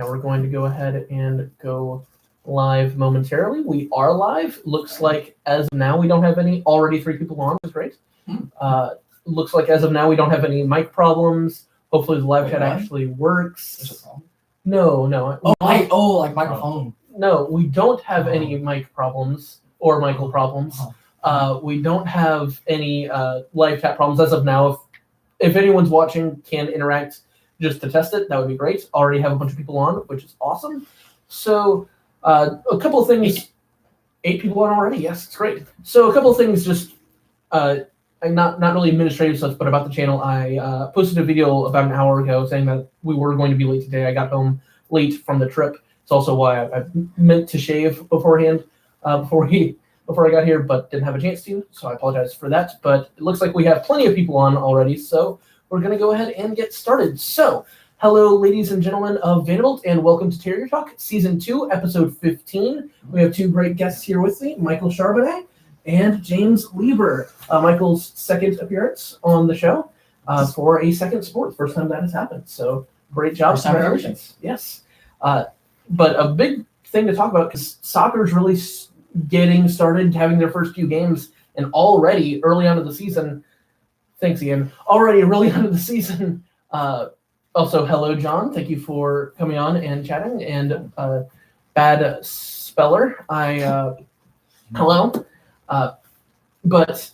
Now we're going to go ahead and go live momentarily. We are live. Looks like as of now we don't have any. Already 3 people on, which is great. Looks like as of now we don't have any mic problems. Hopefully the live chat actually works. There's a problem? No. Like microphone. No, we don't have any mic problems or Michael problems. We don't have any live chat problems as of now. If anyone's watching can interact just to test it, that would be great. Already have a bunch of people on, which is awesome. So a couple of things. 8 people on already. Yes, it's great. So a couple of things just not really administrative stuff, but about the channel. I posted a video about an hour ago saying that we were going to be late today. I got home late from the trip. It's also why I meant to shave beforehand before I got here, but didn't have a chance to, so I apologize for that. But it looks like we have plenty of people on already, so we're going to go ahead and get started. So, hello, ladies and gentlemen of Vanderbilt, and welcome to Terrier Talk, Season 2, Episode 15. We have 2 great guests here with me, Michael Charbonnet and James Lieber. Michael's second appearance on the show for a second sport. First time that has happened, so great job. Congratulations. Yes. But a big thing to talk about, because soccer's really getting started, having their first few games, and already early on in the season. Thanks, Ian. Already really on in the season. Also, hello, John. Thank you for coming on and chatting. And bad speller. Hello. But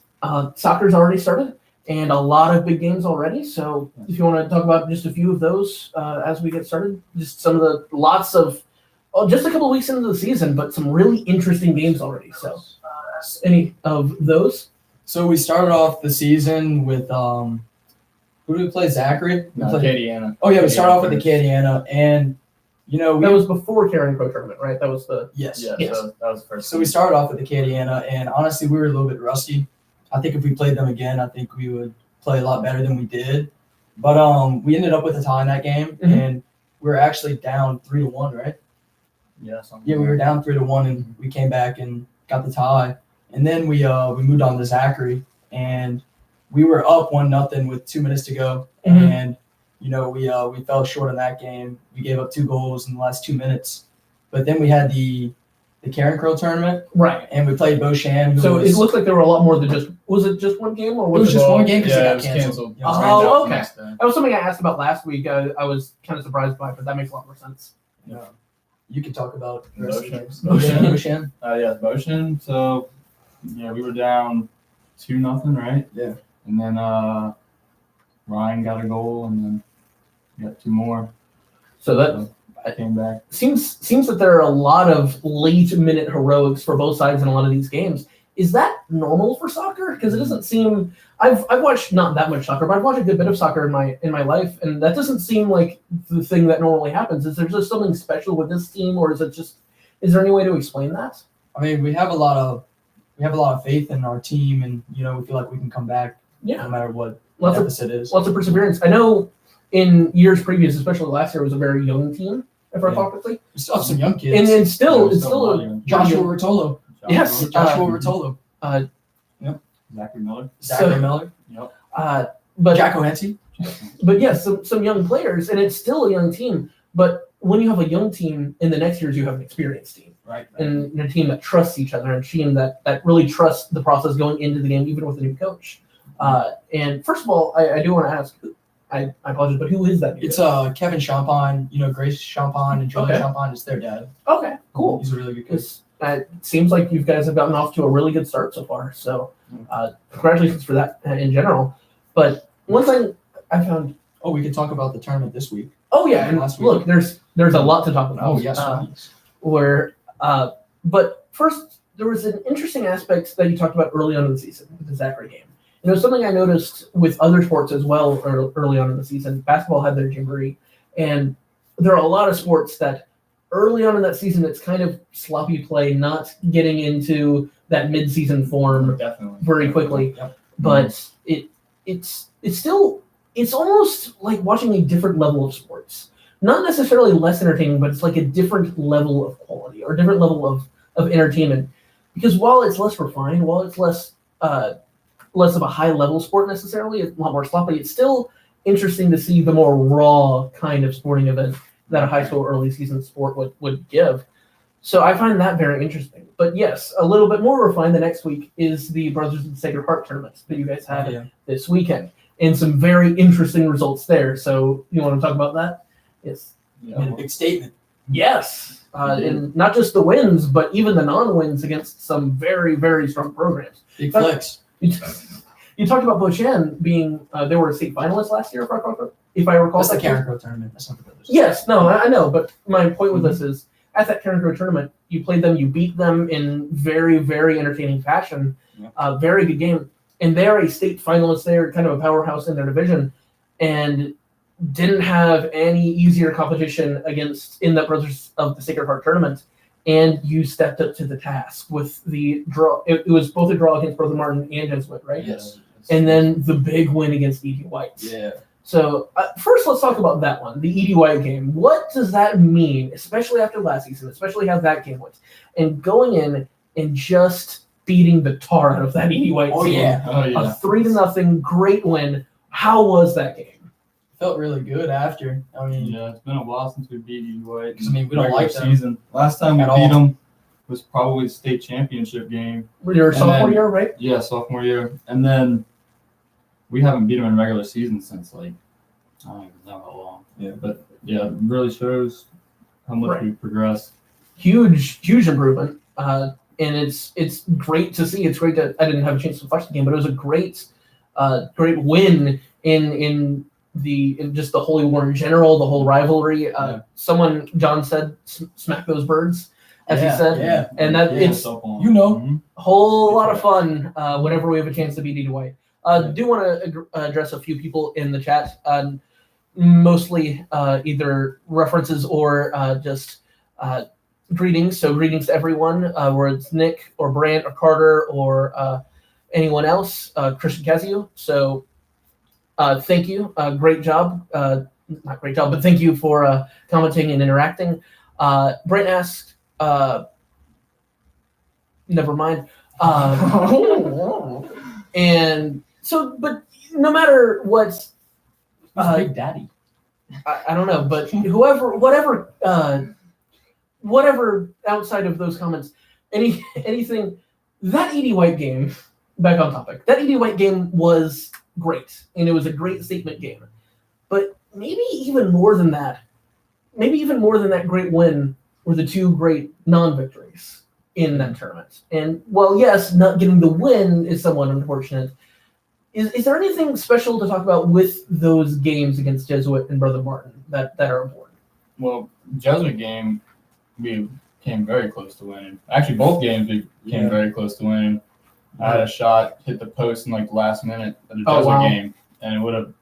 soccer's already started, and a lot of big games already. So if you want to talk about just a few of those as we get started, just some of the lots of, just a couple of weeks into the season, but some really interesting games already. So any of those? So we started off the season with who did we play? Zachary? Acadiana. Oh yeah, we started off with the Acadiana, and that was before Carrying Pro tournament, right? That was the yes. So that was the first. So we started off with the Acadiana, and honestly, we were a little bit rusty. I think if we played them again, I think we would play a lot better than we did. But we ended up with a tie in that game, and we were actually down 3-1, right? Yeah. We were down 3-1, and we came back and got the tie. And then we moved on to Zachary, and we were up 1-0 with 2 minutes to go, and we fell short in that game. We gave up 2 goals in the last 2 minutes, but then we had the Karen Crow tournament, right? And we played Beauchamp. So it looked like there were a lot more than just. Was it just one game, or was it just one game because it got was canceled? Oh, okay. That was something I asked about last week. I was kind of surprised by, but that makes a lot more sense. Yeah. You can talk about Beauchamp. Beauchamp. So, we were down 2-0, right? Yeah. And then Ryan got a goal, and then we got 2 more. So I came back. Seems that there are a lot of late-minute heroics for both sides in a lot of these games. Is that normal for soccer? Because it doesn't seem. I've watched not that much soccer, but I've watched a good bit of soccer in my life, and that doesn't seem like the thing that normally happens. Is there just something special with this team, or is it just? Is there any way to explain that? I mean, we have a lot of faith in our team, and we feel like we can come back no matter what deficit is. Lots of perseverance. I know in years previous, especially last year, it was a very young team. If I recall correctly, we still have some young kids, and it's still Joshua Rotolo. Yes, Joshua Rotolo. Zachary Miller. Yep. But Jack O'Henty. But yes, some young players, and it's still a young team. But when you have a young team, in the next years you have an experienced team, right? And a team that trusts each other, and a team that really trusts the process going into the game, even with a new coach. And first of all, I do want to ask. I apologize, but who is that? It's Kevin Champagne, Grace Champagne and Julian Champagne is their dad. Okay, cool. He's a really good coach. It seems like you guys have gotten off to a really good start so far. So congratulations for that in general. But one thing I found. Oh, we can talk about the tournament this week. Oh yeah, and look, there's a lot to talk about. Oh yes. But first there was an interesting aspect that you talked about early on in the season with the Zachary game. Something I noticed with other sports as well early on in the season. Basketball had their jamboree, and there are a lot of sports that early on in that season it's kind of sloppy play, not getting into that mid-season form very quickly. Yep. But it's almost like watching a different level of sports. Not necessarily less entertaining, but it's like a different level of quality or a different level of entertainment. Because while it's less refined, while it's less of a high-level sport necessarily, it's a lot more sloppy, it's still interesting to see the more raw kind of sporting event that a high school early season sport would give. So I find that very interesting. But yes, a little bit more refined the next week is the Brothers of the Sacred Heart tournament that you guys had this weekend. And some very interesting results there. So you want to talk about that? Yes. Made a big statement. Yes. And not just the wins, but even the non-wins against some very, very strong programs. Big flex. You talked about Beauchamp being, they were a state finalist last year, if I recall. That's the Karen Crow tournament. That's not the Brothers. Yes, no, I know. But my point with this is, at that Karen Crow tournament, you played them, you beat them in very, very entertaining fashion. Yeah. Very good game. And they're a state finalist. They're kind of a powerhouse in their division. And didn't have any easier competition in the Brothers of the Sacred Heart tournament, and you stepped up to the task with the draw. It was both a draw against Brother Martin and Jesuit, right? Yes. And then the big win against E.D. White. Yeah. So first, let's talk about that one, the E.D. White game. What does that mean, especially after last season, especially how that game went, and going in and just beating the tar out of that E.D. White team? A 3-0 great win. How was that game? Felt really good after. I mean, it's been a while since we beat E.D. White. Because, I mean, we don't like them. Season. Last time we At beat all. them was probably the state championship game. Your sophomore year, right? Yeah, sophomore year. And then we haven't beat them in regular season since, I don't even know how long. Yeah. But, it really shows how much we've progressed. Huge improvement. And it's great to see. It's great that I didn't have a chance to watch the game, but it was a great win in just the Holy War in general, the whole rivalry. John said, smack those birds, as he said. Yeah. And that it's a whole lot of fun whenever we have a chance to beat E.D. White. Do want to address a few people in the chat, mostly either references or just greetings. So greetings to everyone, whether it's Nick or Brant or Carter or anyone else, Christian Casio. So thank you. Great job. Not great job, but thank you for commenting and interacting. Brent asked, never mind. And so, but no matter what, Big Daddy. I don't know, but whatever outside of those comments, anything, that E.D. White game, back on topic, that E.D. White game was great, and it was a great statement game. But maybe even more than that great win were the two great non-victories in that tournament. And while, yes, not getting the win is somewhat unfortunate, is there anything special to talk about with those games against Jesuit and Brother Martin that are important? Well, Jesuit game, we came very close to winning. Actually, both games we came very close to winning. I had a shot, hit the post in the last minute of the Jesuit game, and it would have,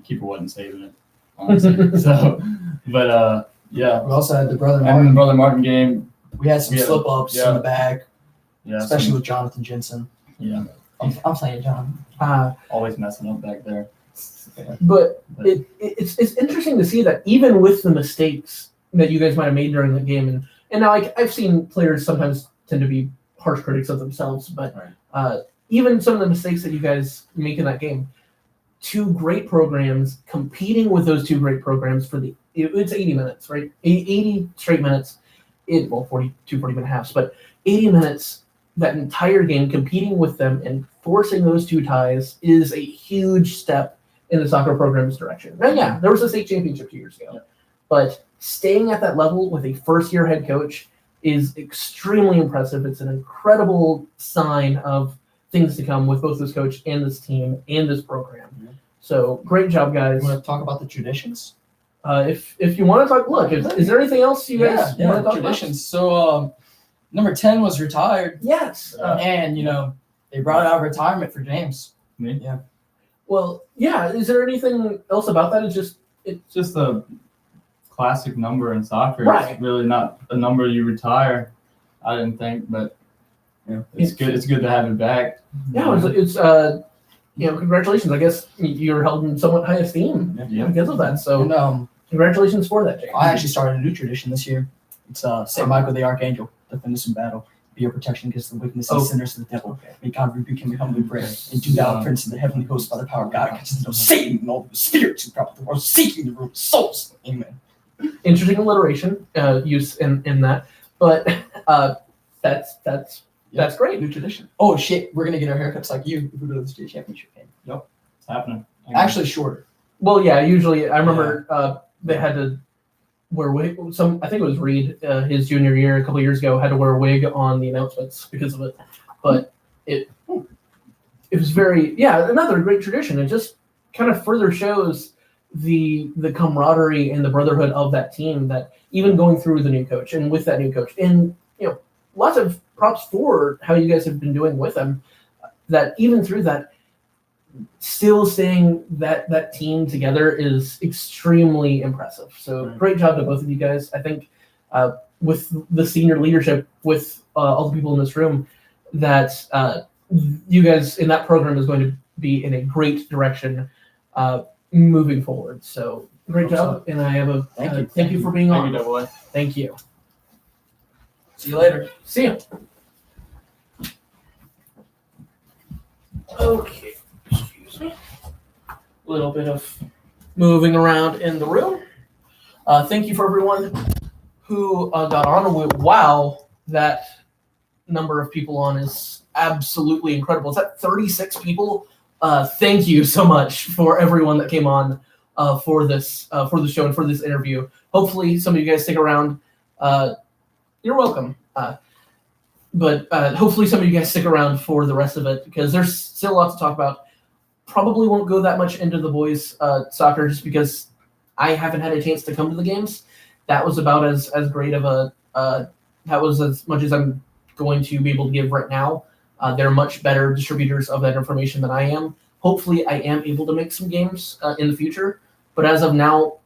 keeper wasn't saving it, honestly. So, but We also had the Brother and Martin. the Brother Martin game, We had some slip-ups in the back, especially some- with Jonathan Jensen. Yeah, I'm saying John. always messing up back there. But it's interesting to see that even with the mistakes that you guys might have made during the game, and now I've seen players sometimes tend to be harsh critics of themselves, but even some of the mistakes that you guys make in that game, two great programs competing with those two great programs for it's 80 minutes, right? 80 straight minutes, 40 halves, but 80 minutes, that entire game competing with them and forcing those two ties is a huge step in the soccer program's direction. Now, there was a state championship 2 years ago, but staying at that level with a first-year head coach is extremely impressive. It's an incredible sign of things to come with both this coach and this team and this program. So great job, guys. You want to talk about the traditions? If you want to talk, is there anything else you guys want to talk traditions. So number 10 was retired. Yes. And they brought out retirement for James. Me? Yeah. Well, yeah. Is there anything else about that? It's just a classic number in soccer. Right. It's really not a number you retire, I didn't think, but it's good. It's good to have it back. Yeah, it's congratulations. I guess you're held in somewhat high esteem because of that. So And, congratulations for that, James. I actually started a new tradition this year. It's St. Michael the Archangel, defend us in battle. Be your protection against the wickedness and sinners of the devil. May God rebuke him, we humbly pray. And do thou, Prince of the heavenly host, by the power of God, against Satan and all the spirits who proper the world, seeking the root of souls. Amen. interesting alliteration use in that, but that's great. New tradition. Oh shit, we're gonna get our haircuts like you if we go to the state championship game. It's happening. Actually, shorter. Well, yeah. Usually, I remember they had to wear wig. I think it was Reed, his junior year, a couple years ago, had to wear a wig on the announcements because of it. But it was another great tradition. It just kind of further shows the camaraderie and the brotherhood of that team. That even going through the new coach and with that new coach, and lots of props for how you guys have been doing with them. That even through that, still staying that team together is extremely impressive. So great job to both of you guys. I think with the senior leadership, with all the people in this room, that you guys in that program is going to be in a great direction moving forward. So great job, and I have thank you for being on. Thank you, Double A. Thank you. See you later. See you. Okay. Excuse me. A little bit of moving around in the room. Thank you for everyone who got on. Wow, that number of people on is absolutely incredible. Is that 36 people? Thank you so much for everyone that came on for the show and for this interview. Hopefully, some of you guys stick around. You're welcome. But hopefully some of you guys stick around for the rest of it because there's still a lot to talk about. Probably won't go that much into the boys' soccer just because I haven't had a chance to come to the games. That was about as great of that was as much as I'm going to be able to give right now. They're much better distributors of that information than I am. Hopefully I am able to make some games in the future. But as of now,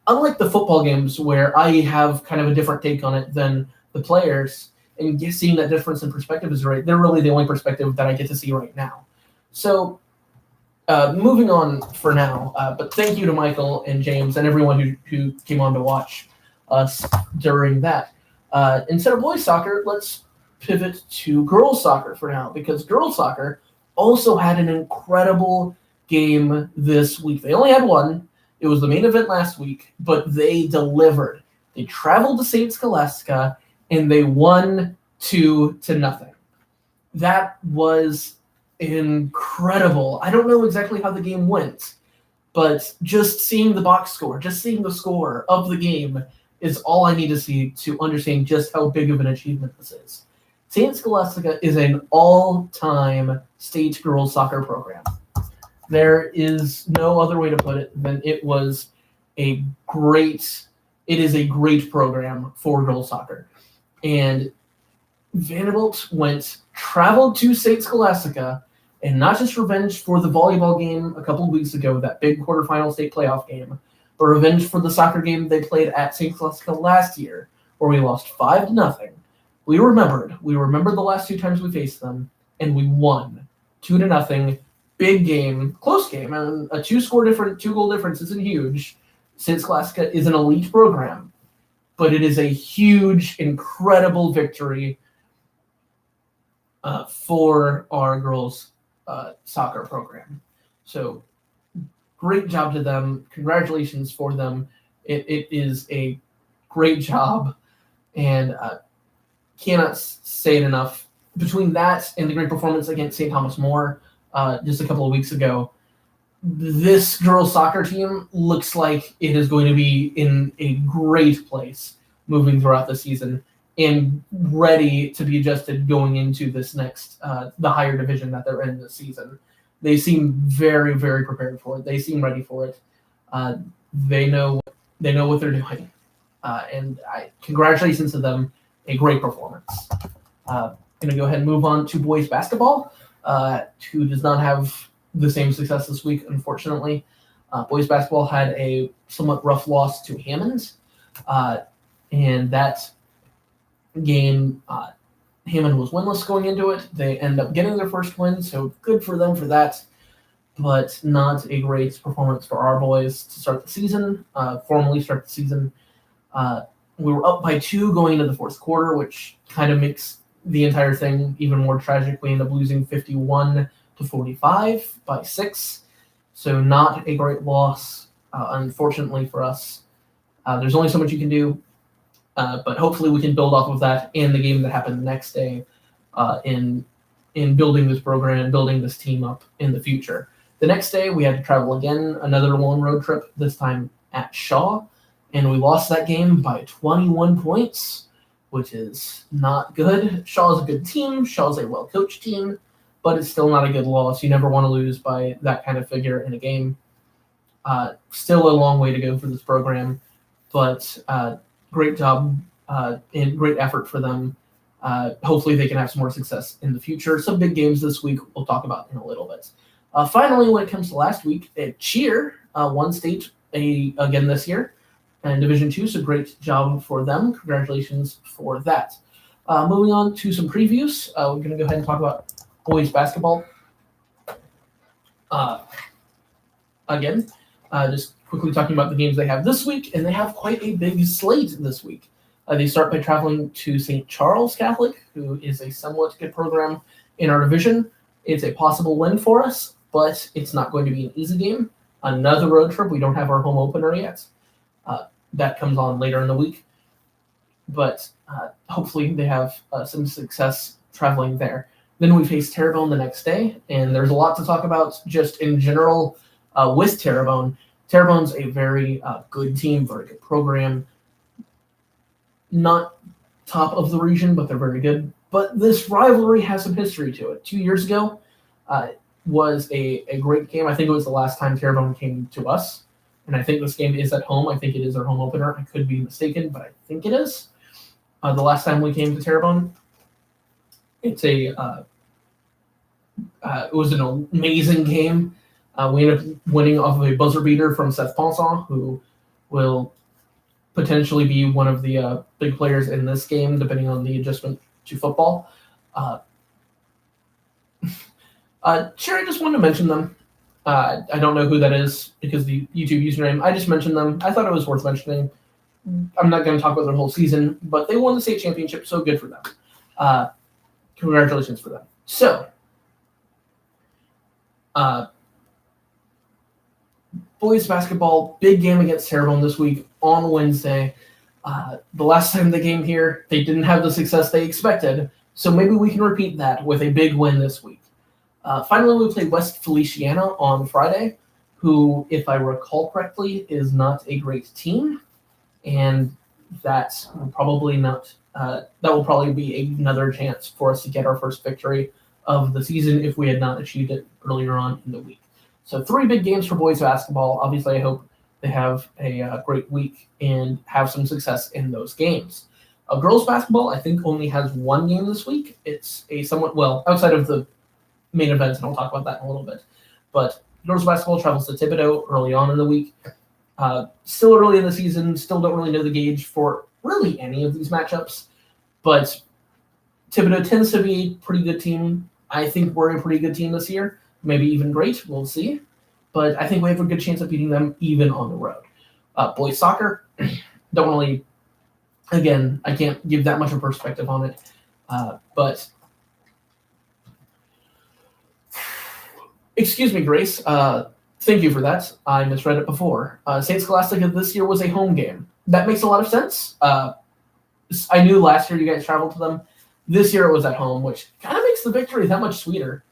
unlike the football games where I have kind of a different take on it than the players, and seeing that difference in perspective is right, they're really the only perspective that I get to see right now. So moving on for now, but thank you to Michael and James and everyone who came on to watch us during that. Instead of boys soccer, let's pivot to girls soccer for now, because girls soccer also had an incredible game this week. They only had one. It was the main event last week, but they delivered. They traveled to St. Scholastica, and they won 2-0. That was incredible. I don't know exactly how the game went, but just seeing the box score, just seeing the score of the game is all I need to see to understand just how big of an achievement this is. St. Scholastica is an all-time state girls soccer program. There is no other way to put it than it is a great program for girls soccer. And Vanderbilt traveled to St. Scholastica, and not just revenge for the volleyball game a couple of weeks ago, that big quarterfinal state playoff game, but revenge for the soccer game they played at St. Scholastica last year, where we lost 5-0. We remembered the last two times we faced them, and we won 2-0. Big game, close game, and a two-goal difference isn't huge. St. Scholastica is an elite program, but it is a huge, incredible victory for our girls' soccer program. So great job to them. Congratulations for them. It is a great job, and cannot say it enough. Between that and the great performance against St. Thomas More just a couple of weeks ago, this girls' soccer team looks like it is going to be in a great place moving throughout the season and ready to be adjusted going into this next, the higher division that they're in this season. They seem very, very prepared for it. They seem ready for it. They know what they're doing. And congratulations to them. A great performance. Going to go ahead and move on to boys basketball, who does not have the same success this week, unfortunately. Boys basketball had a somewhat rough loss to Hammond, and that game, Hammond was winless going into it. They end up getting their first win, so good for them for that, but not a great performance for our boys to start the season, formally start the season. We were up by 2 going into the fourth quarter, which kind of makes the entire thing even more tragic. We end up losing 51-45 by 6. So not a great loss, unfortunately for us. There's only so much you can do, but hopefully we can build off of that in the game that happened the next day in building this program and building this team up in the future. The next day, we had to travel again, another long road trip, this time at Shaw, and we lost that game by 21 points, which is not good. Shaw's a good team. Shaw's a well-coached team, but it's still not a good loss. You never want to lose by that kind of figure in a game. Still a long way to go for this program, but great job and great effort for them. Hopefully they can have some more success in the future. Some big games this week we'll talk about in a little bit. Finally, when it comes to last week, Cheer won state again this year in Division II, so great job for them. Congratulations for that. Moving on to some previews, we're going to go ahead and talk about boys basketball. Again, just quickly talking about the games they have this week, and they have quite a big slate this week. They start by traveling to St. Charles Catholic, who is a somewhat good program in our division. It's a possible win for us, but it's not going to be an easy game. Another road trip. We don't have our home opener yet. That comes on later in the week. But hopefully they have some success traveling there. Then we face Terrebonne the next day, and there's a lot to talk about just in general with Terrebonne. Terrebonne's a very good team, very good program. Not top of the region, but they're very good. But this rivalry has some history to it. 2 years ago was a great game. I think it was the last time Terrebonne came to us. And I think this game is at home. I think it is our home opener. I could be mistaken, but I think it is. The last time we came to Terrebonne, it was an amazing game. We ended up winning off of a buzzer beater from Seth Ponson, who will potentially be one of the big players in this game, depending on the adjustment to football. Sherry, just wanted to mention them. I don't know who that is because the YouTube username. I just mentioned them. I thought it was worth mentioning. I'm not going to talk about their whole season, but they won the state championship, so good for them. Congratulations for them. So, boys basketball, big game against Terrebonne this week on Wednesday. The last time they came here, they didn't have the success they expected, so maybe we can repeat that with a big win this week. Finally, we play West Feliciana on Friday, who, if I recall correctly, is not a great team, and that will probably be another chance for us to get our first victory of the season if we had not achieved it earlier on in the week. So 3 big games for boys basketball. Obviously, I hope they have a great week and have some success in those games. Girls basketball, I think, only has 1 game this week. It's a somewhat, outside of the main events, and I'll talk about that in a little bit. But girls basketball travels to Thibodaux early on in the week. Still early in the season, still don't really know the gauge for really any of these matchups. But Thibodaux tends to be a pretty good team. I think we're a pretty good team this year. Maybe even great. We'll see. But I think we have a good chance of beating them even on the road. Boys soccer, don't really, again, I can't give that much of a perspective on it. But excuse me, Grace. Thank you for that. I misread it before. St. Scholastica this year was a home game. That makes a lot of sense. I knew last year you guys traveled to them. This year it was at home, which kind of makes the victory that much sweeter.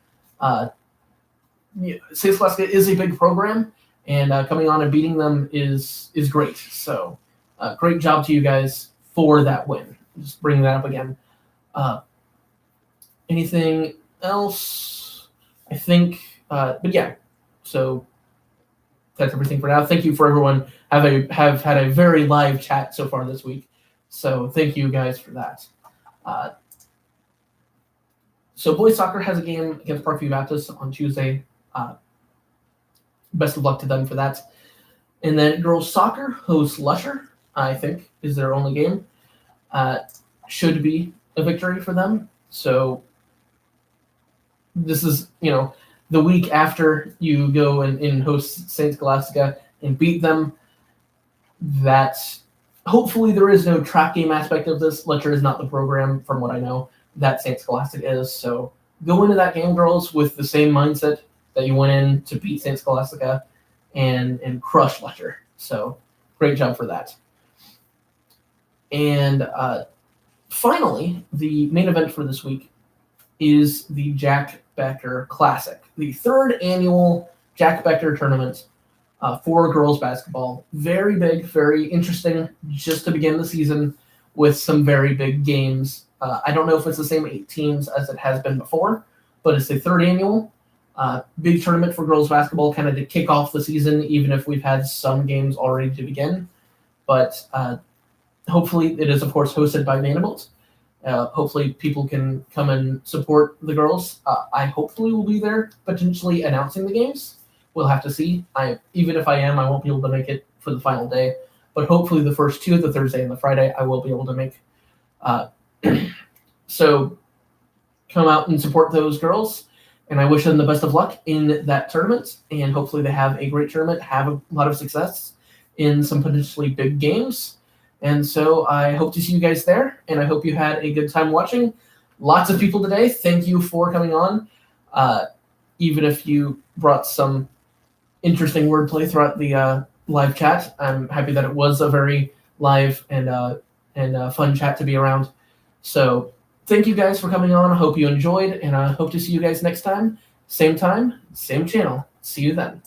St. Scholastica is a big program, and coming on and beating them is great. So great job to you guys for that win. Just bringing that up again. Anything else? I think, but yeah. So that's everything for now. Thank you for everyone. Have had a very live chat so far this week. So thank you guys for that. So boys soccer has a game against Parkview Baptist on Tuesday. Best of luck to them for that. And then girls soccer hosts Lusher, I think, is their only game. Should be a victory for them. So this is, the week after you go and host St. Scholastica and beat them. That hopefully there is no trap game aspect of this. Lusher is not the program, from what I know, that St. Scholastica is. So go into that game, girls, with the same mindset that you went in to beat St. Scholastica and crush Lusher. So great job for that. And finally, the main event for this week is the Jack Becker Classic, the third annual Jack Becker tournament for girls basketball. Very big, very interesting, just to begin the season with some very big games. I don't know if it's the same 8 teams as it has been before, but it's the third annual big tournament for girls basketball, kind of to kick off the season, even if we've had some games already to begin. But hopefully it is, of course, hosted by Vanderbilt. Hopefully people can come and support the girls. I hopefully will be there, potentially announcing the games. We'll have to see. Even if I am, I won't be able to make it for the final day. But hopefully the first 2, the Thursday and the Friday, I will be able to make. So come out and support those girls. And I wish them the best of luck in that tournament. And hopefully they have a great tournament, have a lot of success in some potentially big games. And so I hope to see you guys there. And I hope you had a good time watching. Lots of people today. Thank you for coming on. Even if you brought some interesting wordplay throughout the live chat, I'm happy that it was a very live and fun chat to be around. So thank you guys for coming on. I hope you enjoyed, and I hope to see you guys next time. Same channel. See you then.